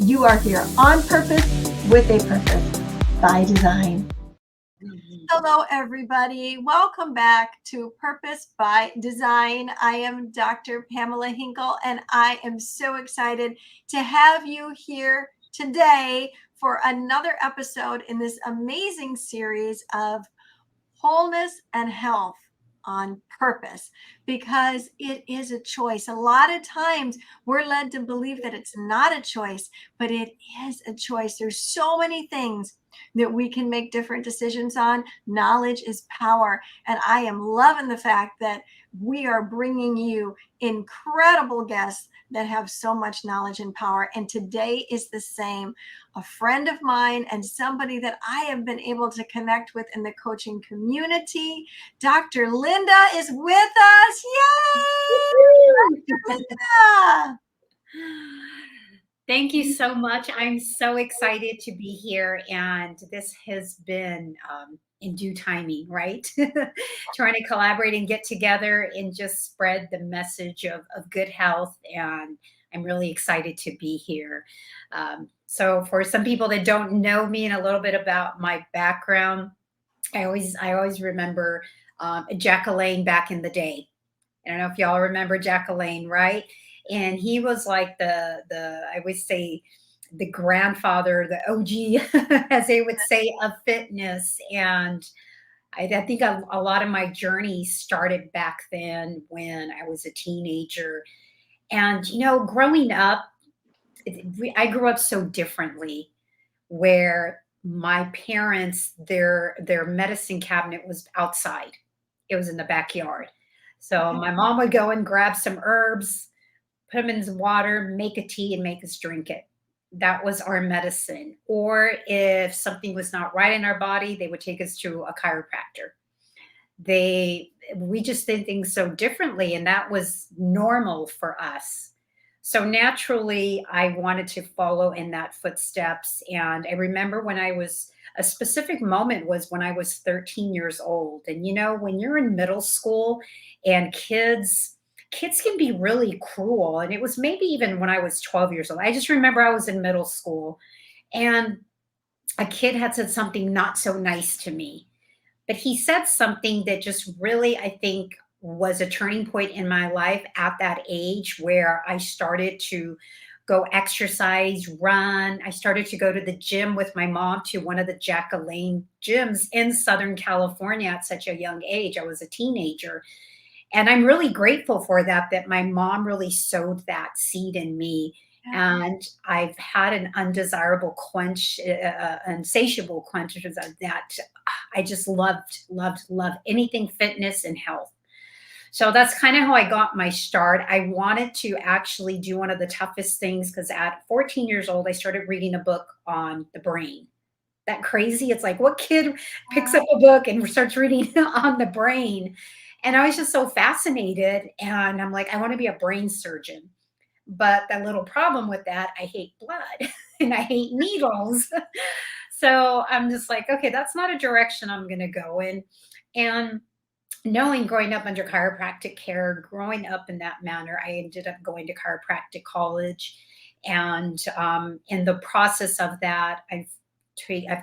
You are here on purpose with a purpose by design. Hello, everybody. Welcome back to Purpose by Design. I am Dr. Pamela Hinkle, and I am so excited to have you here today for another episode in this amazing series of wholeness and health on purpose, because it is a choice. A lot of times we're led to believe that it's not a choice, but it is a choice. There's so many things that we can make different decisions on. Knowledge is power. And I am loving the fact that we are bringing you incredible guests that have so much knowledge and power. And today is the same. A friend of mine and somebody that I have been able to connect with in the coaching community. Dr. Linda is with us. Yay! Dr. Linda! Thank you so much. I'm so excited to be here, and this has been in due timing, right? Trying to collaborate and get together and just spread the message of good health, and I'm really excited to be here. So for some people that don't know me and a little bit about my background, I always remember Jack LaLanne back in the day. I don't know if y'all remember Jack LaLanne, right? And he was like the I would say the grandfather, the OG, as they would say, of fitness. And I think a lot of my journey started back then when I was a teenager. And growing up, I grew up so differently, where my parents, their medicine cabinet was outside. It was in the backyard. So my mom would go and grab some herbs, put them in some water, make a tea, and make us drink it. That was our medicine. Or if something was not right in our body, they would take us to a chiropractor. We just did things so differently, and that was normal for us. So naturally, I wanted to follow in that footsteps. And I remember a specific moment was when I was 13 years old. And when you're in middle school and kids can be really cruel. And it was maybe even when I was 12 years old. I just remember I was in middle school and a kid had said something not so nice to me. But he said something that just really, I think, was a turning point in my life at that age, where I started to go exercise, run. I started to go to the gym with my mom to one of the Jack LaLanne gyms in Southern California at such a young age. I was a teenager. And I'm really grateful for that my mom really sowed that seed in me. And I've had an undesirable insatiable quench that I just loved anything fitness and health. So that's kind of how I got my start. I wanted to actually do one of the toughest things, because at 14 years old, I started reading a book on the brain. That crazy? It's like, what kid picks up a book and starts reading on the brain? And I was just so fascinated. And I'm like, I want to be a brain surgeon. But the little problem with that, I hate blood and I hate needles. So I'm just like, okay, that's not a direction I'm going to go in. And knowing growing up under chiropractic care, growing up in that manner, I ended up going to chiropractic college. And in the process of that, I've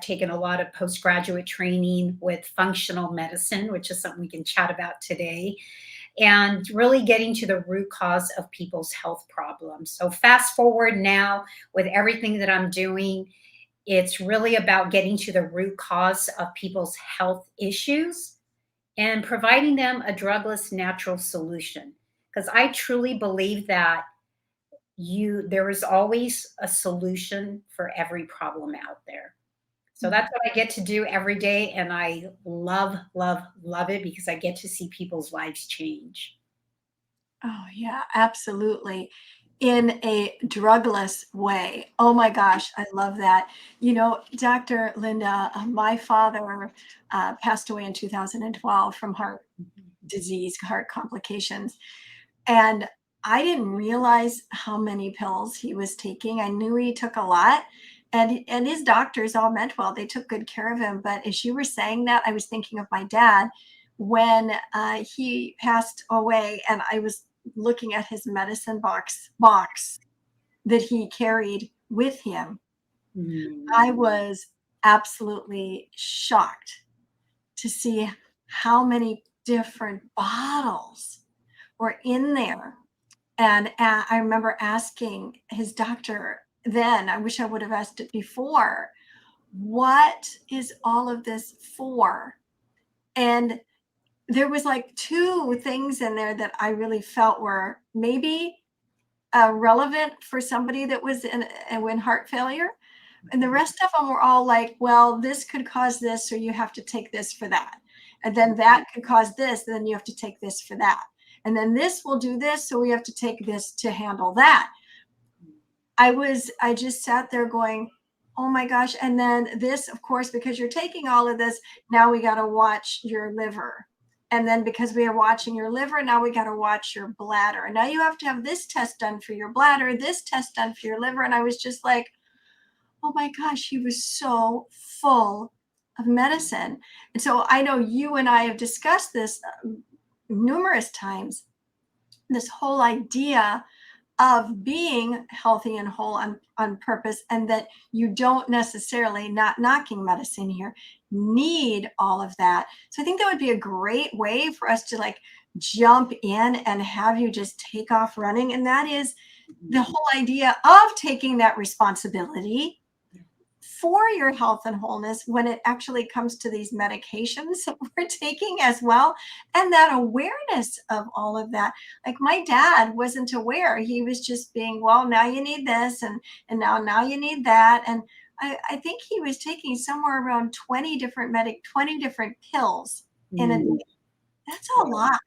taken a lot of postgraduate training with functional medicine, which is something we can chat about today, and really getting to the root cause of people's health problems. So fast forward now with everything that I'm doing, it's really about getting to the root cause of people's health issues and providing them a drugless natural solution. Because I truly believe that there is always a solution for every problem out there. So that's what I get to do every day. And I love it, because I get to see people's lives change. Oh, yeah, absolutely. In a drugless way. Oh my gosh, I love that. Dr. Linda, my father passed away in 2012 from heart disease, heart complications. And I didn't realize how many pills he was taking. I knew he took a lot. And his doctors all meant well. They took good care of him. But as you were saying that, I was thinking of my dad when he passed away, and I was looking at his medicine box that he carried with him, I Mm. was absolutely shocked to see how many different bottles were in there. And I remember asking his doctor then, I wish I would have asked it before, what is all of this for? And there was like two things in there that I really felt were maybe relevant for somebody that was in heart failure. And the rest of them were all like, well, this could cause this, so you have to take this for that. And then that could cause this, and then you have to take this for that. And then this will do this, so we have to take this to handle that. I just sat there going, oh my gosh. And then this, of course, because you're taking all of this, now we got to watch your liver. And then because we are watching your liver, now we got to watch your bladder. And now you have to have this test done for your bladder, this test done for your liver. And I was just like, oh my gosh, he was so full of medicine. And so I know you and I have discussed this numerous times, this whole idea of being healthy and whole on purpose, and that you don't necessarily, not knocking medicine here, need all of that. So I think that would be a great way for us to like jump in and have you just take off running. And that is the whole idea of taking that responsibility for your health and wholeness when it actually comes to these medications that we're taking as well. And that awareness of all of that. Like my dad wasn't aware. He was just being, well, now you need this and now you need that. And I think he was taking somewhere around 20 different pills in a Mm. day. That's a lot.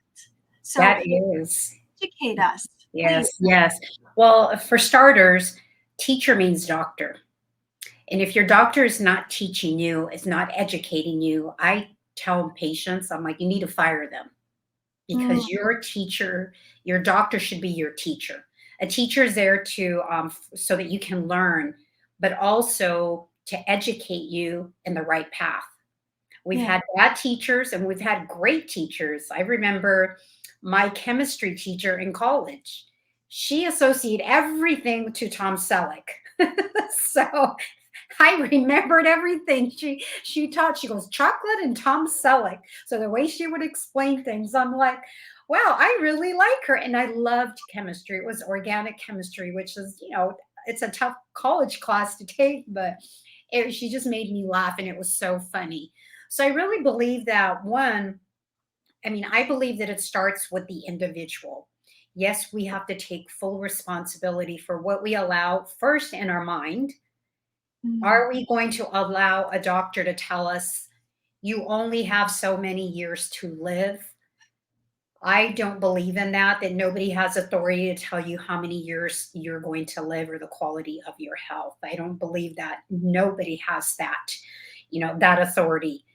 So That is. educate us, please. Yes, yes. Well, for starters, teacher means doctor. And if your doctor is not teaching you, is not educating you, I tell patients, I'm like, you need to fire them Mm, because your teacher, your doctor should be your teacher. A teacher is there to so that you can learn, but also to educate you in the right path. We've yeah. had bad teachers and we've had great teachers. I remember my chemistry teacher in college. She associated everything to Tom Selleck. So I remembered everything she taught. She goes, chocolate and Tom Selleck. So the way she would explain things, I'm like, wow, I really like her. And I loved chemistry. It was organic chemistry, which is, it's a tough college class to take, but she just made me laugh and it was so funny. So I really believe that I believe that it starts with the individual. Yes, we have to take full responsibility for what we allow first in our mind. Mm, Are we going to allow a doctor to tell us you only have so many years to live? I don't believe in that nobody has authority to tell you how many years you're going to live or the quality of your health. I don't believe that nobody has that authority.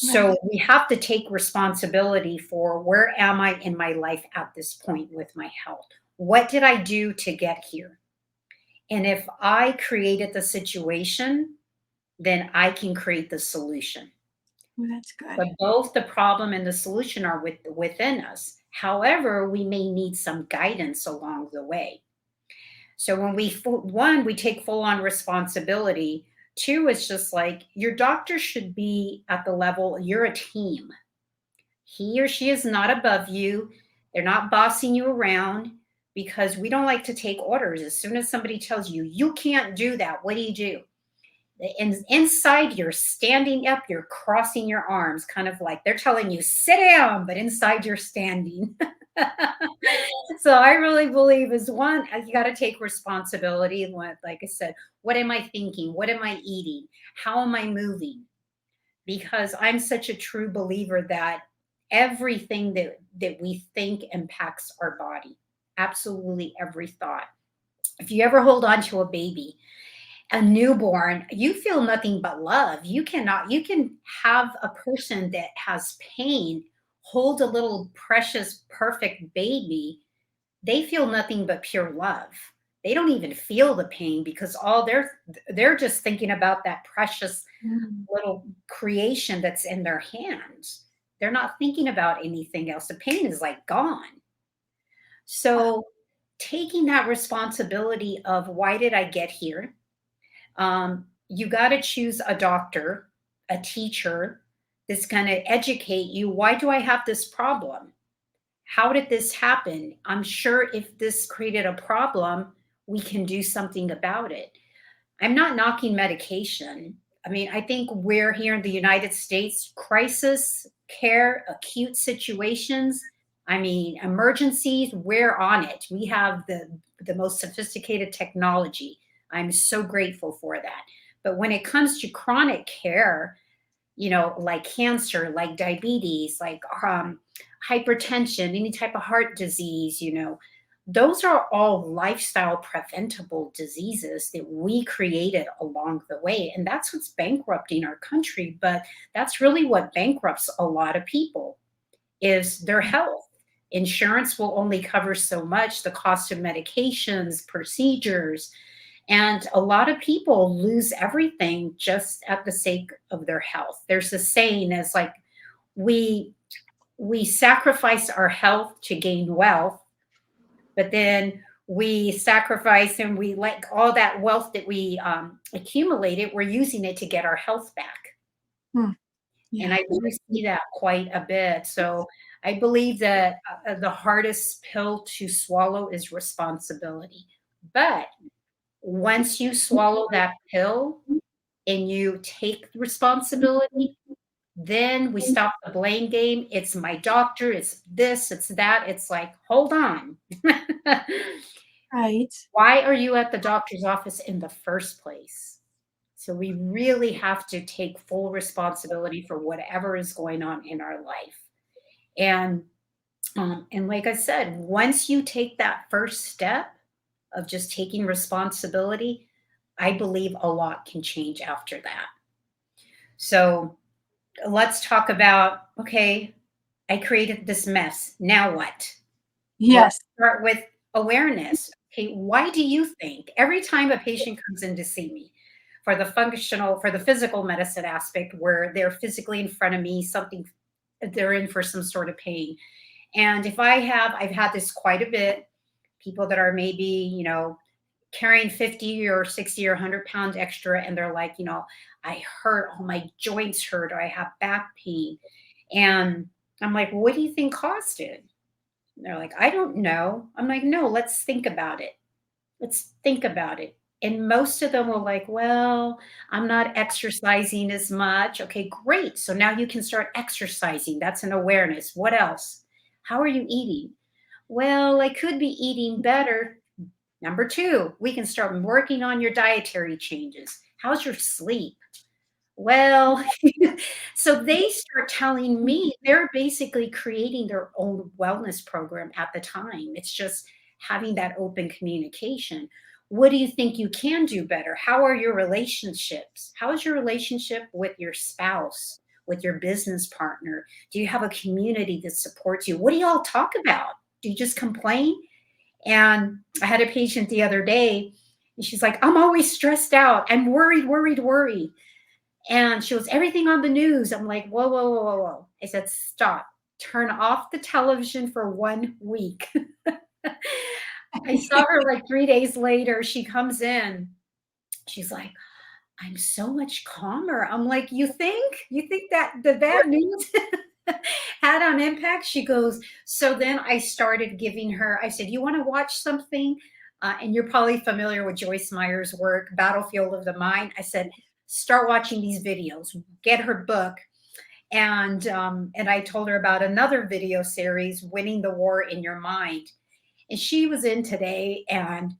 right. So we have to take responsibility for where am I in my life at this point with my health? What did I do to get here? And if I created the situation, then I can create the solution. Well, that's good. But both the problem and the solution are within us. However, we may need some guidance along the way. So when one, we take full on responsibility. Two, it's just like your doctor should be at the level, you're a team. He or she is not above you. They're not bossing you around because we don't like to take orders. As soon as somebody tells you, you can't do that, what do you do? Inside, you're standing up, you're crossing your arms, kind of like they're telling you, sit down, but inside, you're standing. So I really believe is one, you got to take responsibility. Like I said, what am I thinking? What am I eating? How am I moving? Because I'm such a true believer that everything that we think impacts our body. Absolutely every thought. If you ever hold on to a baby, a newborn, you feel nothing but love. You can have a person that has pain hold a little precious, perfect baby. They feel nothing but pure love. They don't even feel the pain because all they're just thinking about that precious Mm. little creation that's in their hands. They're not thinking about anything else. The pain is like gone. So taking that responsibility of why did I get here? You got to choose a doctor, a teacher that's going to educate you. Why do I have this problem? How did this happen? I'm sure if this created a problem, we can do something about it. I'm not knocking medication. I mean, I think we're here in the United States, crisis care, acute situations, I mean, emergencies, we're on it. We have the most sophisticated technology. I'm so grateful for that. But when it comes to chronic care, like cancer, like diabetes, like hypertension, any type of heart disease, those are all lifestyle preventable diseases that we created along the way. And that's what's bankrupting our country. But that's really what bankrupts a lot of people is their health. Insurance will only cover so much, the cost of medications, procedures, and a lot of people lose everything just at the sake of their health. There's a saying is like we sacrifice our health to gain wealth, but then we sacrifice and we let all that wealth that we accumulated, we're using it to get our health back. Hmm. Yeah. And I do see that quite a bit. So I believe that the hardest pill to swallow is responsibility. But once you swallow that pill and you take responsibility, then we stop the blame game. It's my doctor, it's this, it's that. It's like, hold on. Right. Why are you at the doctor's office in the first place? So we really have to take full responsibility for whatever is going on in our life. And like I said, once you take that first step of just taking responsibility, I believe a lot can change after that. So let's talk about, okay, I created this mess. Now what? Yes. Let's start with awareness. Okay, why do you think every time a patient comes in to see me for the physical medicine aspect where they're physically in front of me, they're in for some sort of pain. And I've had this quite a bit, people that are maybe, carrying 50 or 60 or 100 pounds extra. And they're like, I hurt, all my joints hurt, or I have back pain. And I'm like, well, what do you think caused it? And they're like, I don't know. I'm like, no, let's think about it. Let's think about it. And most of them were like, well, I'm not exercising as much. Okay, great. So now you can start exercising. That's an awareness. What else? How are you eating? Well, I could be eating better. Number 2, we can start working on your dietary changes. How's your sleep? Well, so they start telling me they're basically creating their own wellness program at the time. It's just having that open communication. What do you think you can do better? How are your relationships? How is your relationship with your spouse, with your business partner? Do you have a community that supports you? What do y'all talk about? Do you just complain? And I had a patient the other day, and she's like, I'm always stressed out. I'm worried, worried, worried. And she was everything on the news. I'm like, whoa, whoa, whoa, whoa, whoa. I said, stop. Turn off the television for 1 week. I saw her like 3 days later. She comes in. She's like, I'm so much calmer. I'm like, you think? You think that the bad news had an impact? She goes, so then I started giving her, I said, you want to watch something? And you're probably familiar with Joyce Meyer's work, Battlefield of the Mind. I said, start watching these videos, get her book. And I told her about another video series, Winning the War in Your Mind. And she was in today and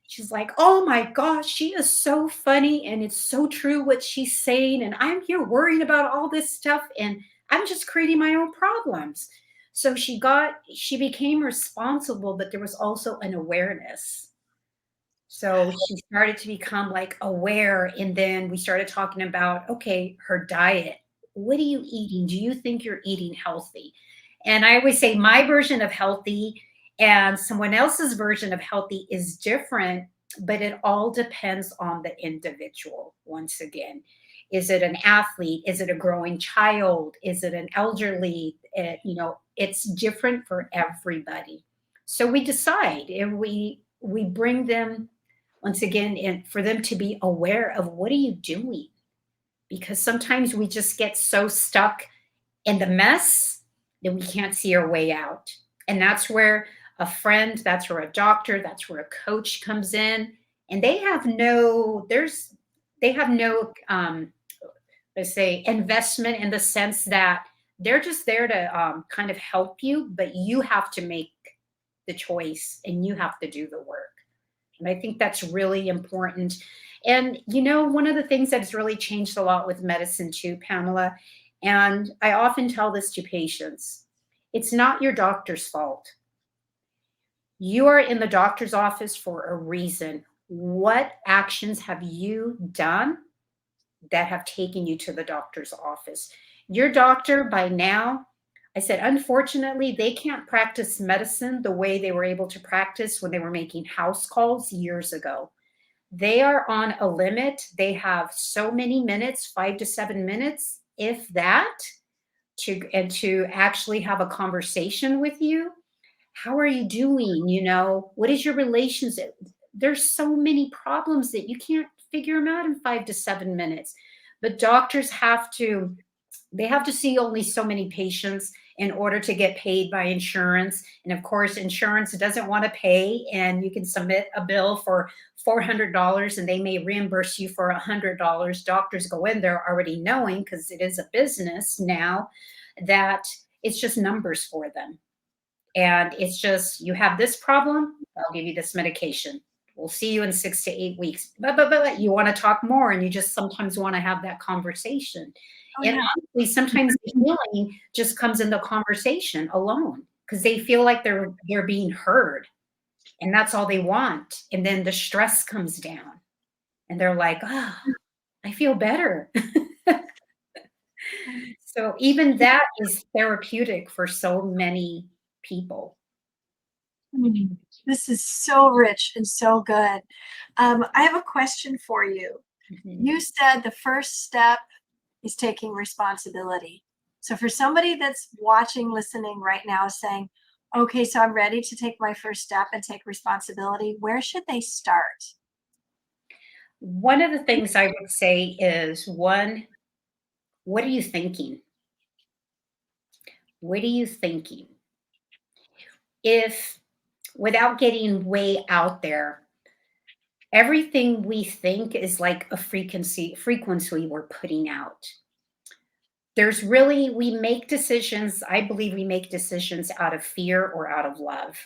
she's like, oh my gosh, she is so funny. And it's so true what she's saying. And I'm here worried about all this stuff. And I'm just creating my own problems. So she became responsible, but there was also an awareness. So she started to become like aware. And then we started talking about, okay, her diet. What are you eating? Do you think you're eating healthy? And I always say my version of healthy and someone else's version of healthy is different, but it all depends on the individual. Once again, is it an athlete? Is it a growing child? Is it an elderly? It's different for everybody. So we decide, and we bring them once again, and for them to be aware of what are you doing? Because sometimes we just get so stuck in the mess that we can't see our way out. And that's where a friend, that's where a doctor, that's where a coach comes in. And they have no, let's say, investment in the sense that they're just there to kind of help you, but you have to make the choice and you have to do the work. And I think that's really important. And, one of the things that's really changed a lot with medicine too, Pamela, and I often tell this to patients, it's not your doctor's fault. You are in the doctor's office for a reason. What actions have you done that have taken you to the doctor's office? Your doctor, by now, I said, unfortunately, they can't practice medicine the way they were able to practice when they were making house calls years ago. They are on a limit. They have so many minutes, 5 to 7 minutes, if that, to actually have a conversation with you. How are you doing? What is your relationship? There's so many problems that you can't figure them out in 5 to 7 minutes. But doctors they have to see only so many patients in order to get paid by insurance. And of course, insurance doesn't want to pay, and you can submit a bill for $400 and they may reimburse you for $100. Doctors go in there already knowing, because it is a business now, that it's just numbers for them. And it's just, you have this problem, I'll give you this medication. We'll see you in 6 to 8 weeks. But you want to talk more, and you just sometimes want to have that conversation. And honestly, sometimes the healing just comes in the conversation alone, because they feel like they're being heard, and that's all they want. And then the stress comes down, and they're like, "Oh, I feel better." So even that is therapeutic for so many people. This is so rich and so good. I have a question for you. Mhm. You said the first step is taking responsibility. So for somebody that's watching, listening right now, saying, okay, so I'm ready to take my first step and take responsibility, where should they start? One of the things I would say is, one, what are you thinking? What are you thinking? If, without getting way out there, everything we think is like a frequency we're putting out. We make decisions. I believe we make decisions out of fear or out of love.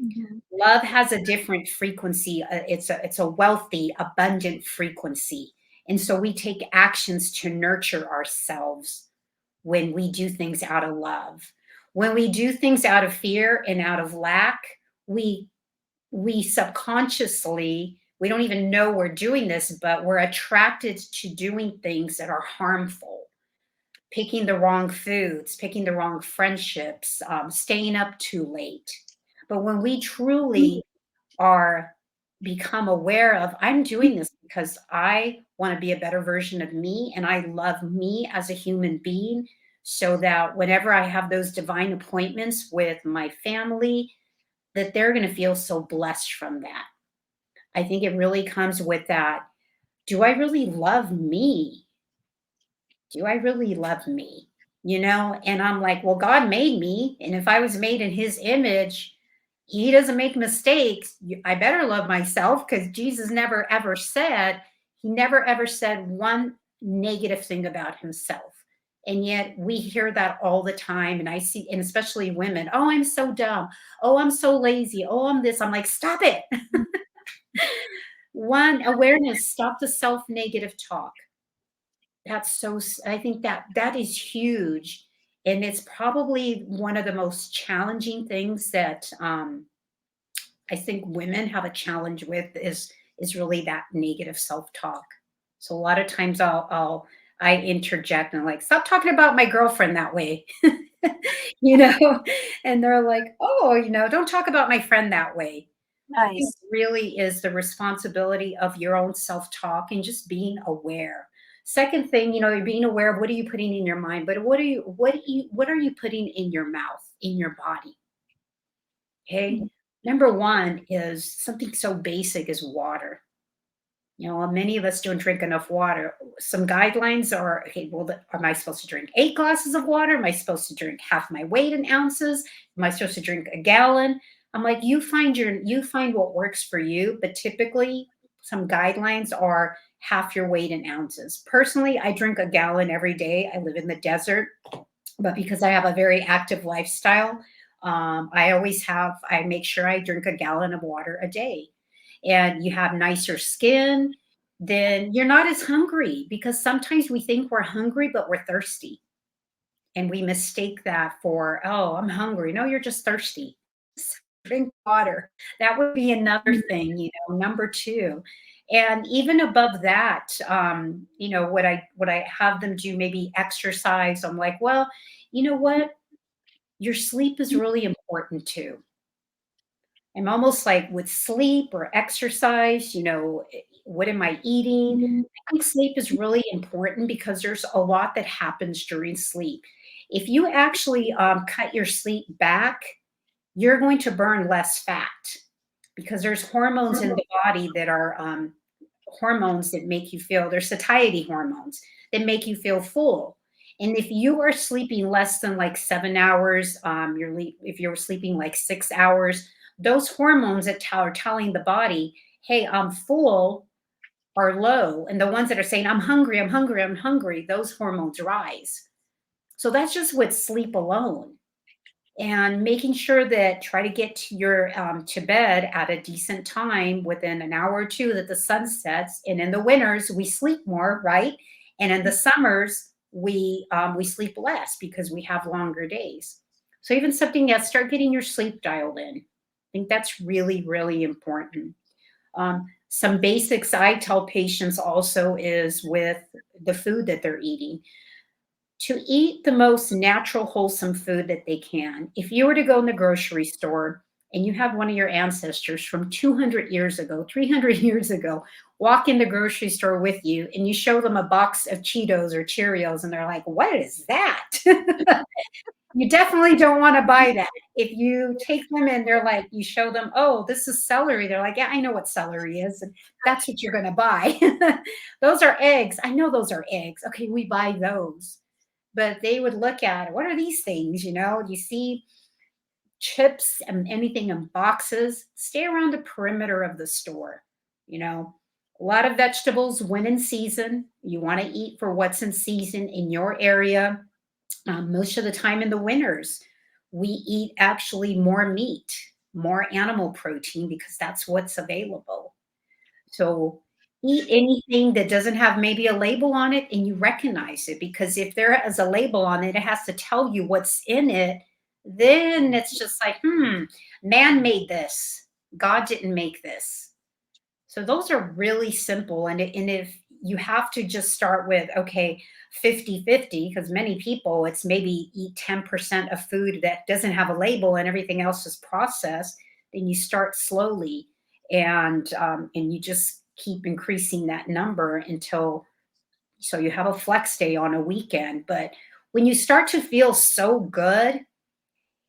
Mhm. Love has a different frequency. It's a wealthy, abundant frequency. And so we take actions to nurture ourselves when we do things out of love. When we do things out of fear and out of lack, we subconsciously, we don't even know we're doing this, but we're attracted to doing things that are harmful. Picking the wrong foods, picking the wrong friendships, staying up too late. But when we truly are become aware of, I'm doing this because I want to be a better version of me, and I love me as a human being, so that whenever I have those divine appointments with my family, that they're going to feel so blessed from that. I think it really comes with that. Do I really love me? Do I really love me? And I'm like, well, God made me. And if I was made in his image, he doesn't make mistakes. I better love myself, because Jesus never ever said, he never ever said one negative thing about himself. And yet we hear that all the time. And I see, and especially women, oh, I'm so dumb. Oh, I'm so lazy. Oh, I'm this. I'm like, stop it. One, awareness, stop the self negative talk. I think that is huge. And it's probably one of the most challenging things that I think women have a challenge with, is really that negative self-talk. So a lot of times I interject and I'm like, stop talking about my girlfriend that way. you know, and they're like, oh, don't talk about my friend that way. I think Nice. it really is the responsibility of your own self-talk and just being aware. Second thing, you're being aware of what are you putting in your mind, but what are you putting in your mouth, in your body? Okay. Number one is something so basic as water. Many of us don't drink enough water. Some guidelines are, okay, well, am I supposed to drink 8 glasses of water? Am I supposed to drink half my weight in ounces? Am I supposed to drink a gallon? I'm like, you find what works for you, but typically some guidelines are half your weight in ounces. Personally, I drink a gallon every day. I live in the desert, but because I have a very active lifestyle, I make sure I drink a gallon of water a day. And you have nicer skin, then you're not as hungry, because sometimes we think we're hungry, but we're thirsty. And we mistake that for, oh, I'm hungry. No, you're just thirsty. Drink water. That would be another thing, number two. And even above that, what I have them do, maybe exercise. I'm like, well, you know what? Your sleep is really important too. I'm almost like with sleep or exercise, what am I eating? I think sleep is really important because there's a lot that happens during sleep. If you actually cut your sleep back, you're going to burn less fat, because there's hormones in the body that are hormones that make you feel, they're satiety hormones that make you feel full. And if you are sleeping less than like 7 hours, if you're sleeping like 6 hours, those hormones that are telling the body, hey, I'm full, are low. And the ones that are saying, I'm hungry, I'm hungry, I'm hungry, those hormones rise. So that's just with sleep alone. And making sure that try to get to bed at a decent time, within an hour or two that the sun sets. And in the winters we sleep more, right? And in the summers we sleep less because we have longer days. So even something that, start getting your sleep dialed in. I think that's really, really important. Some basics I tell patients also is with the food that they're eating, to eat the most natural, wholesome food that they can. If you were to go in the grocery store and you have one of your ancestors from 200 years ago, 300 years ago, walk in the grocery store with you, and you show them a box of Cheetos or Cheerios, and they're like, what is that? You definitely don't want to buy that. If you take them and they're like, you show them, oh, this is celery. They're like, yeah, I know what celery is. And that's what you're going to buy. Those are eggs. I know those are eggs. Okay, we buy those. But they would look at, what are these things? You see chips and anything in boxes, stay around the perimeter of the store. A lot of vegetables when in season. You want to eat for what's in season in your area. Most of the time in the winters, we eat actually more meat, more animal protein, because that's what's available. So eat anything that doesn't have maybe a label on it and you recognize it, because if there is a label on it, it has to tell you what's in it. Then it's just like, man made this. God didn't make this. So those are really simple. And if you have to just start with, okay, 50-50, because many people, it's maybe eat 10% of food that doesn't have a label and everything else is processed, then you start slowly, and you just keep increasing that number until, so you have a flex day on a weekend. But when you start to feel so good,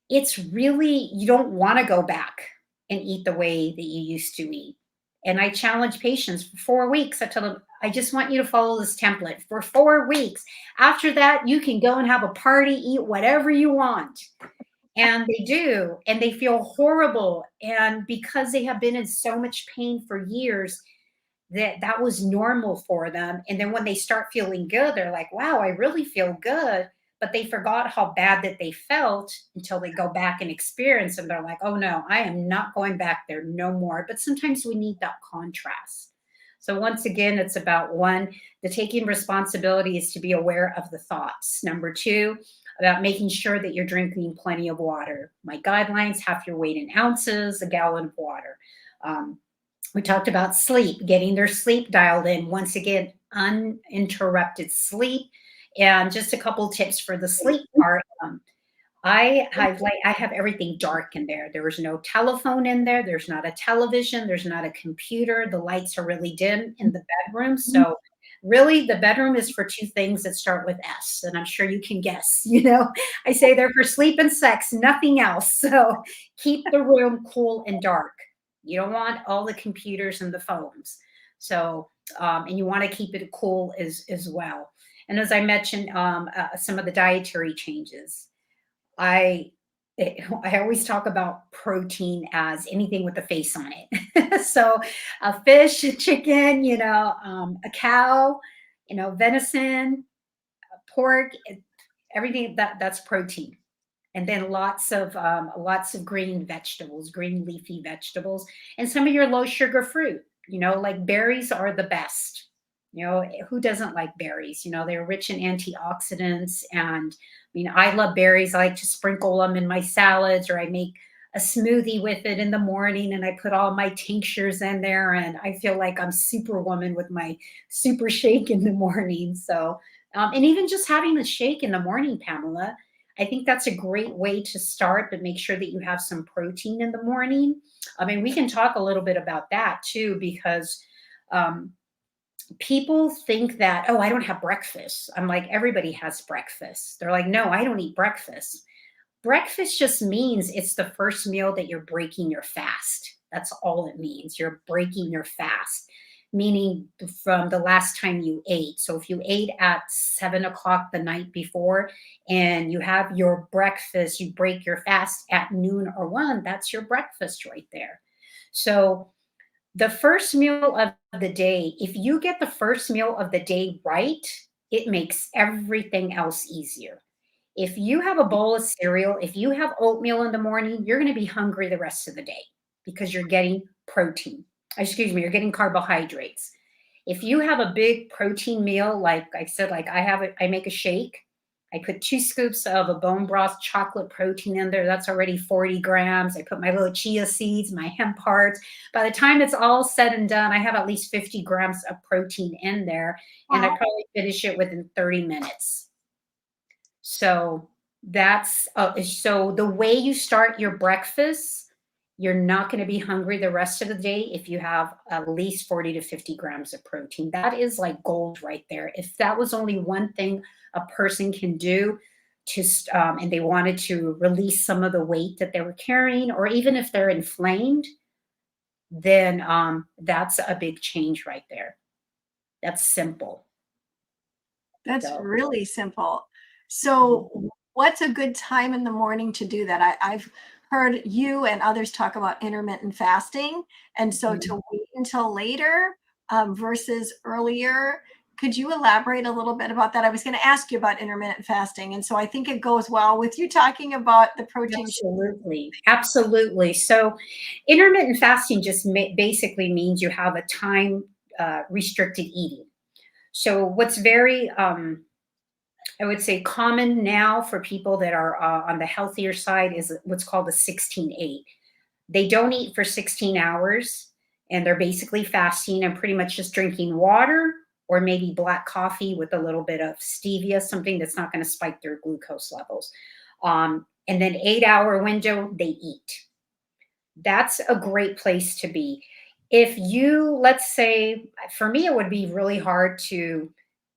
it's really, you don't want to go back and eat the way that you used to eat. And I challenge patients for 4 weeks. I tell them, I just want you to follow this template for 4 weeks. After that, you can go and have a party, eat whatever you want. And they do, and they feel horrible. And because they have been in so much pain for years, that was normal for them. And then when they start feeling good, they're like, wow, I really feel good. But they forgot how bad that they felt until they go back and experience, and they're like, oh no, I am not going back there no more. But sometimes we need that contrast. So once again, it's about, one, the taking responsibility is to be aware of the thoughts. Number two, about making sure that you're drinking plenty of water. My guidelines: half your weight in ounces, a gallon of water. We talked about sleep, getting their sleep dialed in. Once again, uninterrupted sleep. And just a couple tips for the sleep part. I have everything dark in there. There is no telephone in there. There's not a television. There's not a computer. The lights are really dim in the bedroom. So Really, the bedroom is for two things that start with S, and I'm sure you can guess. You know, I say they're for sleep and sex, nothing else. So keep the room cool and dark. You don't want all the computers and the phones. So, and you want to keep it cool as well. And as I mentioned, some of the dietary changes. I I always talk about protein as anything with a face on it. So a fish, a chicken, a cow, venison, pork, everything that's protein. And then lots of green vegetables, green leafy vegetables, and some of your low sugar fruit. Like berries are the best. Who doesn't like berries? They're rich in antioxidants. And I mean, I love berries. I like to sprinkle them in my salads, or I make a smoothie with it in the morning and I put all my tinctures in there. And I feel like I'm superwoman with my super shake in the morning. So, and even just having the shake in the morning, Pamela, I think that's a great way to start, but make sure that you have some protein in the morning. I mean, we can talk a little bit about that too, because um, people think that, oh, I don't have breakfast. I'm like, everybody has breakfast. They're like, no, I don't eat breakfast. Breakfast just means it's the first meal that you're breaking your fast. That's all it means. You're breaking your fast, meaning from the last time you ate. So if you ate at 7 o'clock the night before and you have your breakfast, you break your fast at noon or 1, that's your breakfast right there. So the first meal of the day, if you get the first meal of the day right, it makes everything else easier. If you have a bowl of cereal, if you have oatmeal in the morning, you're going to be hungry the rest of the day because you're getting protein. Excuse me, you're getting carbohydrates. If you have a big protein meal, like I said, like I make a shake. I put 2 scoops of a bone broth chocolate protein in there. That's already 40 grams. I put my little chia seeds, my hemp hearts. By the time it's all said and done, I have at least 50 grams of protein in there, and I Wow. probably finish it within 30 minutes. So so the way you start your breakfast, you're not going to be hungry the rest of the day if you have at least 40 to 50 grams of protein. That is like gold right there. If that was only one thing a person can do and they wanted to release some of the weight that they were carrying, or even if they're inflamed, then that's a big change right there. That's simple. That's So. really simple. So, what's a good time in the morning to do that? I've heard you and others talk about intermittent fasting. And so, Mhm. to wait until later versus earlier, could you elaborate a little bit about that? I was going to ask you about intermittent fasting. And so, I think it goes well with you talking about the protein. Absolutely. Absolutely. So intermittent fasting just basically means you have a time restricted eating. So what's very, I would say, common now for people that are on the healthier side is what's called a 16-8. They don't eat for 16 hours and they're basically fasting and pretty much just drinking water or maybe black coffee with a little bit of stevia, something that's not going to spike their glucose levels. And then 8 hour window, they eat. That's a great place to be. If you, let's say, for me, it would be really hard to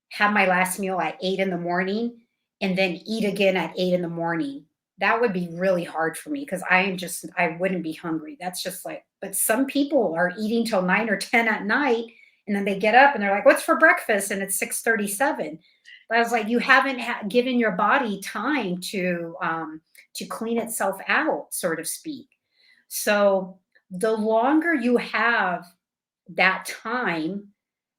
have my last meal at 8 in the morning and then eat again at 8 in the morning. That would be really hard for me because I wouldn't be hungry. That's just like, but some people are eating till 9 or 10 at night and then they get up and they're like, what's for breakfast? And it's 6:37. But I was like, you haven't given your body time to clean itself out, so to speak. So the longer you have that time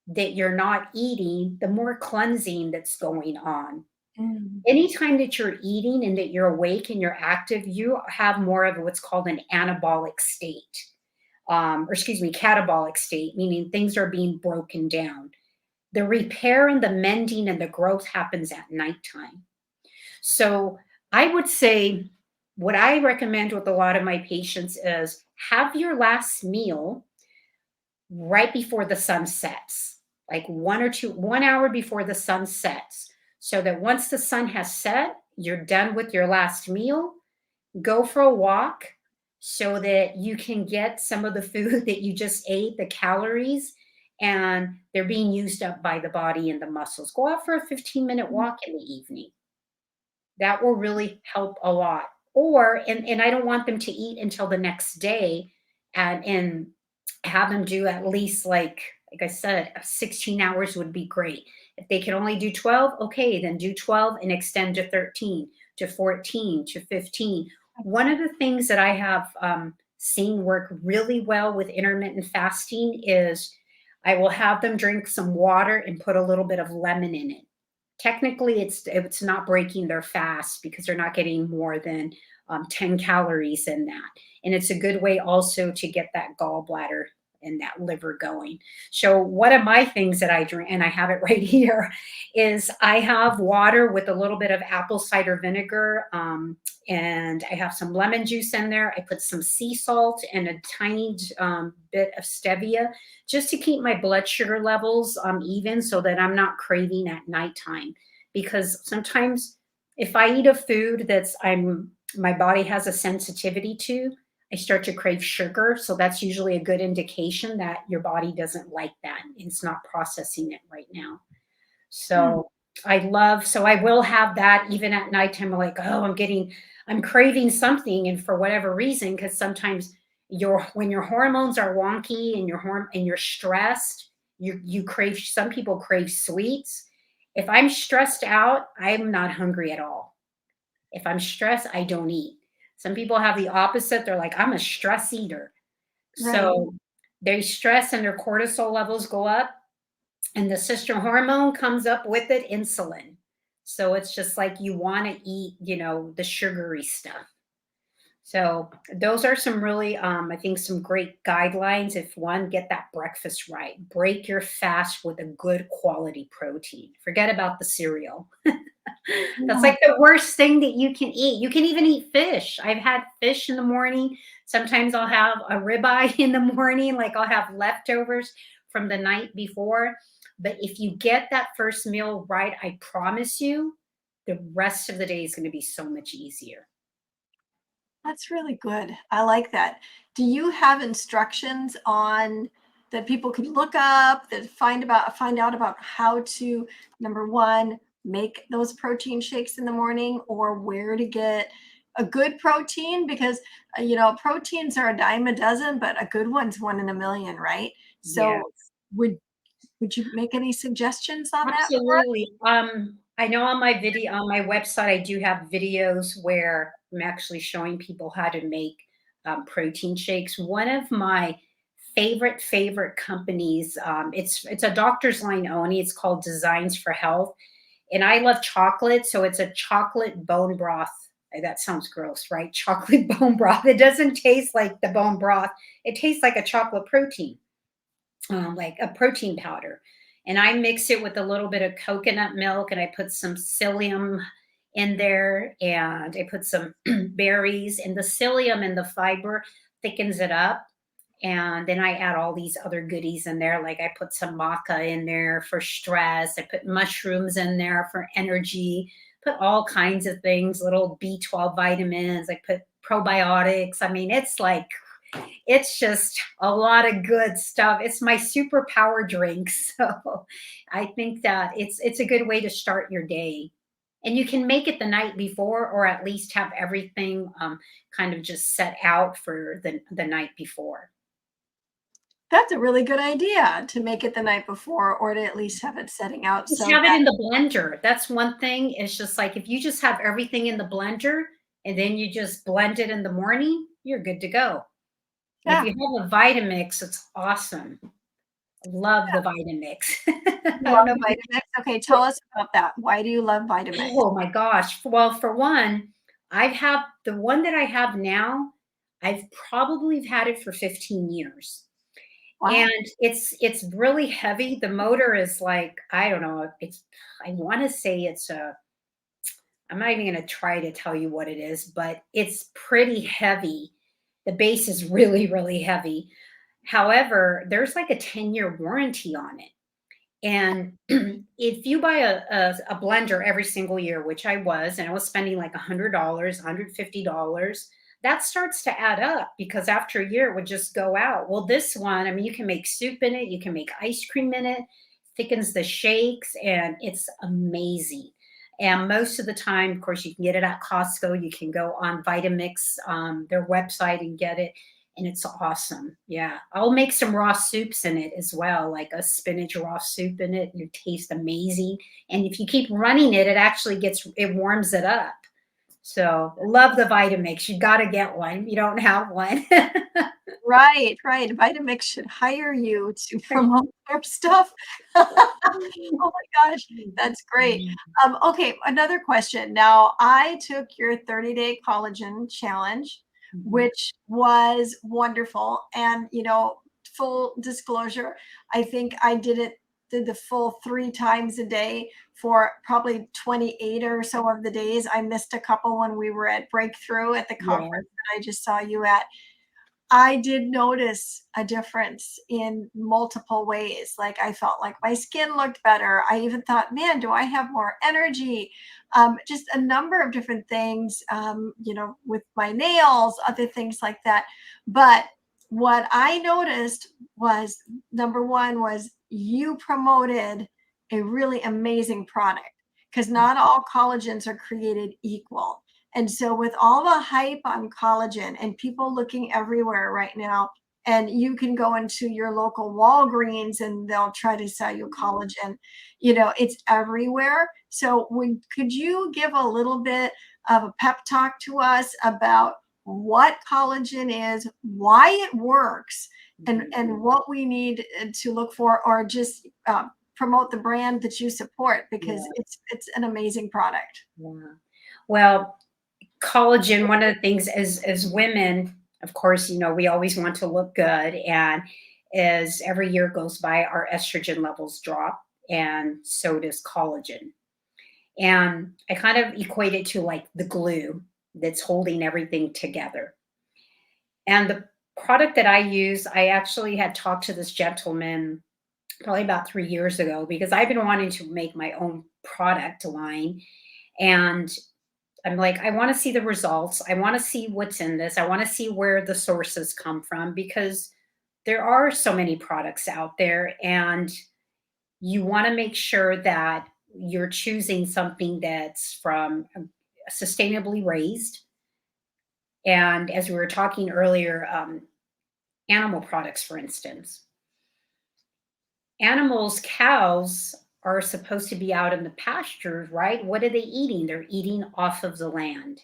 that you're not eating, the more cleansing that's going on. Mm. Anytime that you're eating and that you're awake and you're active, you have more of what's called an anabolic state, or excuse me, catabolic state, meaning things are being broken down. The repair and the mending and the growth happens at nighttime. So I would say what I recommend with a lot of my patients is have your last meal right before the sun sets, like 1 hour before the sun sets, so that once the sun has set, you're done with your last meal. Go for a walk so that you can get some of the food that you just ate, the calories, and they're being used up by the body and the muscles. Go out for a 15-minute walk in the evening. That will really help a lot. Or and I don't want them to eat until the next day, and have them do at least like I said, 16 hours would be great. If they can only do 12, okay, then do 12 and extend to 13, to 14, to 15. One of the things that I have seen work really well with intermittent fasting is I will have them drink some water and put a little bit of lemon in it. Technically, it's not breaking their fast because they're not getting more than 10 calories in that. And it's a good way also to get that gallbladder and that liver going. So one of my things that I drink, and I have it right here, is I have water with a little bit of apple cider vinegar, and I have some lemon juice in there. I put some sea salt and a tiny bit of stevia just to keep my blood sugar levels even, so that I'm not craving at nighttime. Because sometimes if I eat a food my body has a sensitivity to, I start to crave sugar. So that's usually a good indication that your body doesn't like that. It's not processing it right now. Hmm. So so I will have that even at nighttime. I'm like, oh, I'm craving something. And for whatever reason, because sometimes when your hormones are wonky and you're stressed, some people crave sweets. If I'm stressed out, I'm not hungry at all. If I'm stressed, I don't eat. Some people have the opposite. They're like, I'm a stress eater. Right. So they stress and their cortisol levels go up, and the sister hormone comes up with it, insulin. So it's just like you want to eat, the sugary stuff. So those are some really, I think, some great guidelines. If one, get that breakfast right, break your fast with a good quality protein. Forget about the cereal. That's Yeah. like the worst thing that you can eat. You can even eat fish. I've had fish in the morning. Sometimes I'll have a ribeye in the morning, like I'll have leftovers from the night before. But if you get that first meal right, I promise you, the rest of the day is going to be so much easier. That's really good. I like that. Do you have instructions on that people could look up that find out about how to, number one, make those protein shakes in the morning, or where to get a good protein? Because proteins are a dime a dozen, but a good one's one in a million, right? Yeah. So would you make any suggestions on that for us? Absolutely. I know on my website, I do have videos where I'm actually showing people how to make protein shakes. One of my favorite companies, it's a Doctor's Line only. It's called Designs for Health, and I love chocolate, so it's a chocolate bone broth. That sounds gross, right? Chocolate bone broth. It doesn't taste like the bone broth. It tastes like a chocolate protein, like a protein powder. And I mix it with a little bit of coconut milk, and I put some psyllium in there, and I put some berries, and the psyllium and the fiber thickens it up. And then I add all these other goodies in there. Like I put some maca in there for stress. I put mushrooms in there for energy, put all kinds of things, little B12 vitamins. I put probiotics. I mean, it's just a lot of good stuff. It's my superpower drink. So I think that it's a good way to start your day. And you can make it the night before, or at least have everything kind of just set out for the night before. That's a really good idea, to make it the night before, or to at least have it setting out Just so have it that. in the blender. That's one thing. It's just like if you just have everything in the blender and then you just blend it in the morning, you're good to go. And if Yeah. you have a Vitamix, it's awesome. Love the Vitamix. I You don't love know if Vitamix? Okay, tell us about that. Why do you love Vitamix? oh my gosh. Well, for one, I've had the one that I have now, I've probably had it for 15 years. And Wow. it's really heavy. The motor is like, I don't know, I want to say I'm not even going to try to tell you what it is, but it's pretty heavy. The base is really, really heavy. However, there's like a 10-year warranty on it. And if you buy a blender every single year, which I was, and I was spending like $100, $150, that starts to add up because after a year it would just go out. Well, this one, I mean, you can make soup in it, you can make ice cream in it, thickens the shakes, and it's amazing. And most of the time, of course, you can get it at Costco. You can go on Vitamix, their website, and get it. And it's awesome. Yeah. I'll make some raw soups in it as well, like a spinach raw soup in it. It tastes amazing. And if you keep running it, it actually it warms it up. So love the Vitamix. You got to get one. You don't have one. Right, right. Vitamix should hire you to promote their stuff. Oh my gosh, that's great. Okay, another question. Now, I took your 30-day collagen challenge, Mhm. which was wonderful. And, full disclosure, I think I did the full 3 times a day for probably 28 or so of the days. I missed a couple when we were at Breakthrough at the Yeah. conference that I just saw you at. I did notice a difference in multiple ways. Like I felt like my skin looked better. I even thought, man, do I have more energy? Just a number of different things, with my nails, other things like that. But what I noticed was number one was you promoted a really amazing product because not all collagens are created equal. And so, with all the hype on collagen and people looking everywhere right now, and you can go into your local Walgreens and they'll try to sell you collagen, it's everywhere. So, could you give a little bit of a pep talk to us about what collagen is, why it works, and what we need to look for, or just promote the brand that you support because Yeah. it's an amazing product. Yeah. Well, collagen, one of the things as women, of course, we always want to look good. And as every year goes by, our estrogen levels drop, and so does collagen. And I kind of equate it to like the glue that's holding everything together. And the product that I use, I actually had talked to this gentleman probably about 3 years ago because I've been wanting to make my own product line. And I'm like, I want to see the results. I want to see what's in this. I want to see where the sources come from because there are so many products out there, and you want to make sure that you're choosing something that's from sustainably raised. And as we were talking earlier, animal products, for instance, animals, cows are supposed to be out in the pastures, right? What are they eating? They're eating off of the land.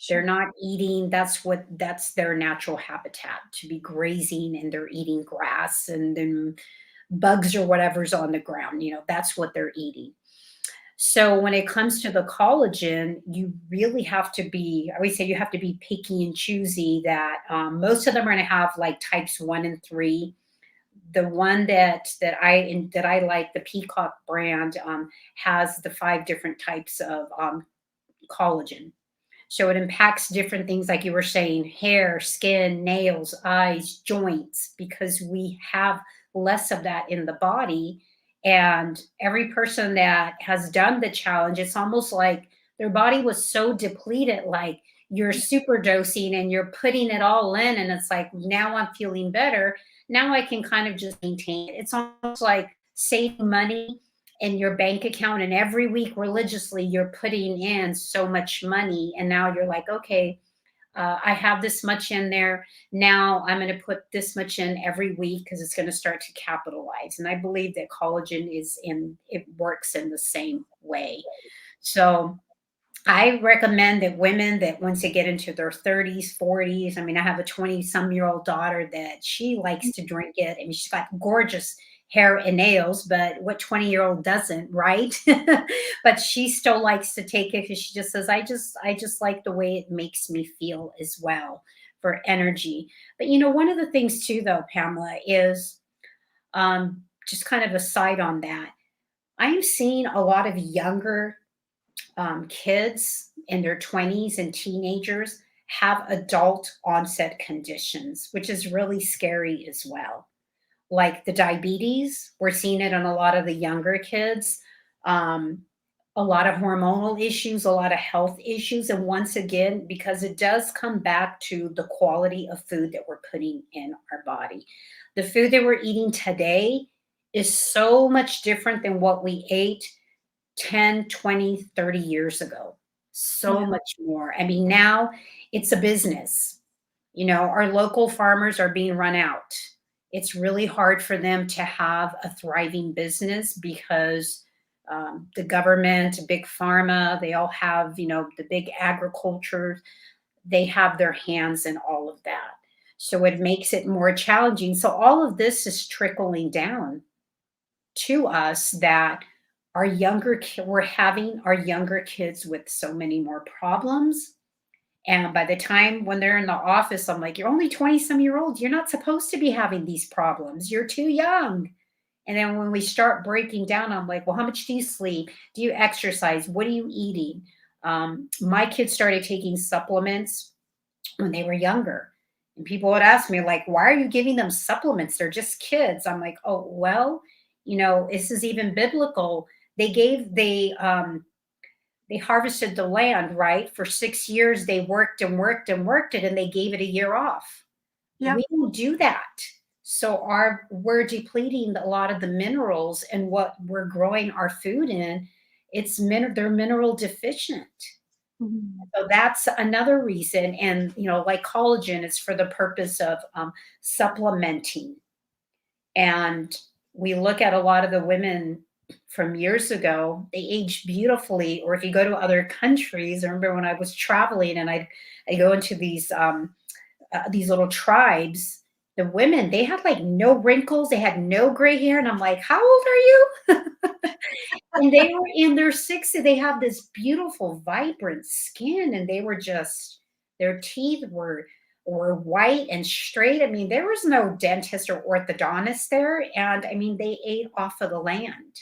They're Sure. not eating, that's their natural habitat, to be grazing, and they're eating grass and then bugs or whatever's on the ground, that's what they're eating. So when it comes to the collagen, you really have to be, I always say you have to be picky and choosy that most of them are going to have like types 1 and 3. The one that I like, the Peacock brand, has the 5 different types of collagen. So it impacts different things, like you were saying, hair, skin, nails, eyes, joints, because we have less of that in the body. And every person that has done the challenge, it's almost like their body was so depleted, like you're super dosing and you're putting it all in. And it's like, now I'm feeling better. Now I can kind of just maintain it. It's almost like saving money in your bank account, and every week religiously you're putting in so much money, and now you're like, okay, I have this much in there, now I'm going to put this much in every week because it's going to start to capitalize. And I believe that collagen it works in the same way. So I recommend that women that once they get into their 30s, 40s, I mean, I have a 20-some-year-old daughter that she likes to drink it. I mean, she's got gorgeous hair and nails, but what 20-year-old doesn't, right? But she still likes to take it because she just says, I just like the way it makes me feel as well for energy. But one of the things too, though, Pamela, is just kind of a side on that. I am seeing a lot of younger kids in their 20s and teenagers have adult onset conditions, which is really scary as well. Like the diabetes, we're seeing it on a lot of the younger kids. Um, a lot of hormonal issues, a lot of health issues. And once again, because it does come back to the quality of food that we're putting in our body. The food that we're eating today is so much different than what we ate 10, 20, 30 years ago. So Yeah. much more. I mean, now it's a business. You know, our local farmers are being run out. It's really hard for them to have a thriving business because the government, big pharma, they all have, you know, the big agriculture, they have their hands in all of that. So it makes it more challenging. So all of this is trickling down to us that we're having our younger kids with so many more problems. And by the time when they're in the office, I'm like, you're only 20 some year old. You're not supposed to be having these problems. You're too young. And then when we start breaking down, I'm like, well, how much do you sleep? Do you exercise? What are you eating? My kids started taking supplements when they were younger. And people would ask me, like, why are you giving them supplements? They're just kids. I'm like, oh, well, you know, this is even biblical. They harvested the land, right? For 6 years, they worked and worked and worked it, and they gave it a year off. Yeah. We don't do that. So we're depleting a lot of the minerals and what we're growing our food in. They're mineral deficient. Mhm. So that's another reason. And, you know, like collagen is for the purpose of supplementing. And we look at a lot of the women from years ago, they age beautifully. Or if you go to other countries, I remember when I was traveling and I go into these little tribes, the women, they had like no wrinkles, they had no gray hair. And I'm like, how old are you? And they were in their 60s. They have this beautiful, vibrant skin, and they were just, their teeth were white and straight. I mean, there was no dentist or orthodontist there. And I mean, they ate off of the land.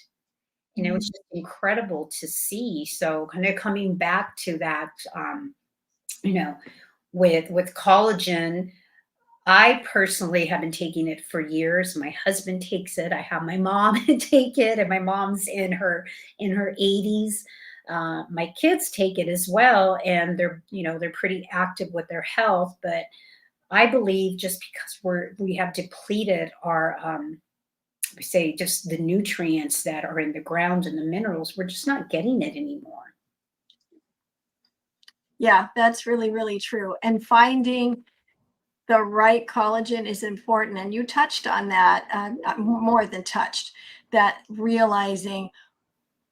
And it was Mhm. just incredible to see. So kind of coming back to that, you know, with collagen, I personally have been taking it for years. My husband takes it. I have my mom take it, and my mom's in her 80s. My kids take it as well, and they're pretty active with their health. But I believe just because we have depleted our say just the nutrients that are in the ground and the minerals, we're just not getting it anymore. Yeah, that's really, really true. And finding the right collagen is important. And you touched on that, more than touched, that realizing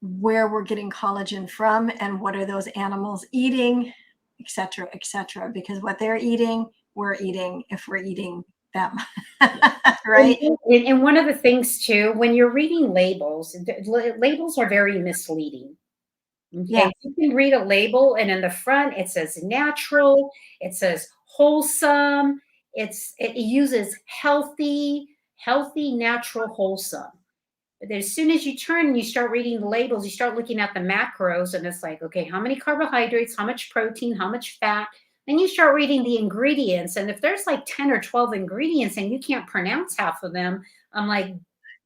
where we're getting collagen from and what are those animals eating, et cetera, et cetera. Because what they're eating, we're eating if we're eating them. And, Right? and one of the things too, when you're reading labels, labels are very misleading. Yeah. Okay, you can read a label, and in the front it says natural, it says wholesome, it uses healthy, natural, wholesome. But as soon as you turn and you start reading the labels, you start looking at the macros, and it's like, okay, how many carbohydrates, how much protein, how much fat? Then you start reading the ingredients, and if there's like 10 or 12 ingredients and you can't pronounce half of them, I'm like,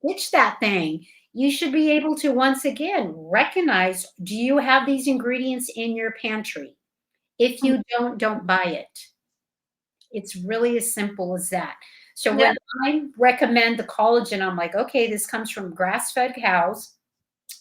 ditch that thing. You should be able to once again recognize, do you have these ingredients in your pantry? If you don't buy it. It's really as simple as that. So Yeah. when I recommend the collagen, I'm like, okay, this comes from grass-fed cows.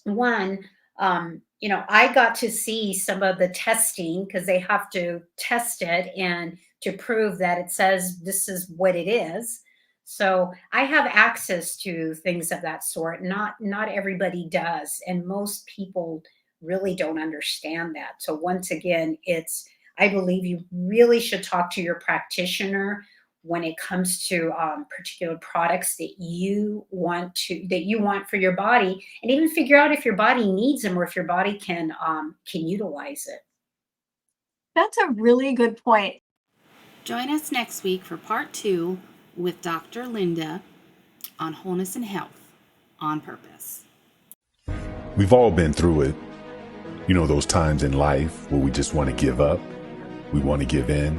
One, I got to see some of the testing because they have to test it and to prove that it says this is what it is. So I have access to things of that sort. Not everybody does, and most people really don't understand that. So once again, I believe you really should talk to your practitioner when it comes to particular products that you want for your body, and even figure out if your body needs them or if your body can utilize it. That's a really good point. Join us next week for part 2 with Dr. Linda on wholeness and health on purpose. We've all been through it. You know, those times in life where we just want to give up, we want to give in,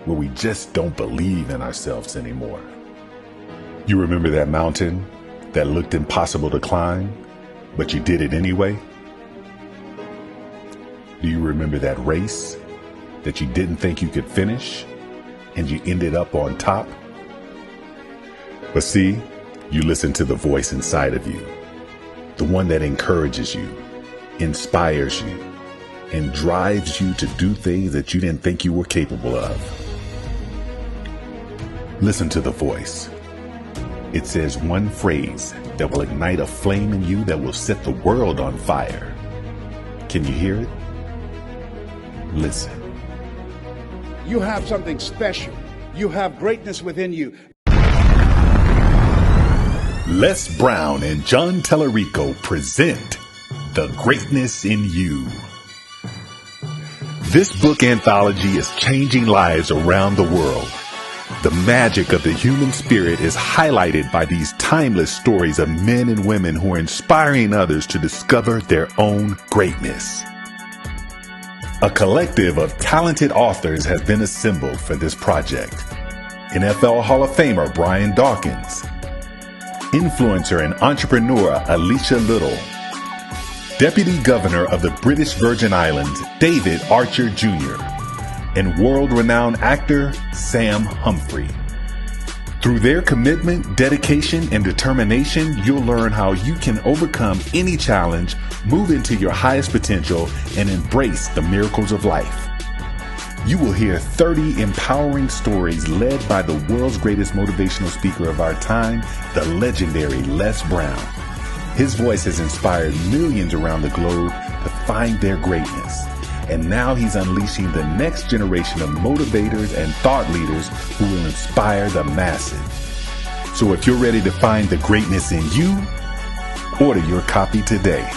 where we just don't believe in ourselves anymore. You remember that mountain that looked impossible to climb, but you did it anyway? Do you remember that race that you didn't think you could finish and you ended up on top? But see, you listen to the voice inside of you, the one that encourages you, inspires you, and drives you to do things that you didn't think you were capable of. Listen to the voice. It says one phrase that will ignite a flame in you that will set the world on fire. Can you hear it? Listen. You have something special. You have greatness within you. Les Brown and John Tellerico present The Greatness in You. This book anthology is changing lives around the world. The magic of the human spirit is highlighted by these timeless stories of men and women who are inspiring others to discover their own greatness. A collective of talented authors has been assembled for this project. NFL Hall of Famer Brian Dawkins, influencer and entrepreneur Alicia Little, Deputy Governor of the British Virgin Islands David Archer Jr., and world-renowned actor Sam Humphrey. Through their commitment, dedication, and determination, you'll learn how you can overcome any challenge, move into your highest potential, and embrace the miracles of life. You will hear 30 empowering stories led by the world's greatest motivational speaker of our time, the legendary Les Brown. His voice has inspired millions around the globe to find their greatness. And now he's unleashing the next generation of motivators and thought leaders who will inspire the masses. So if you're ready to find the greatness in you, order your copy today.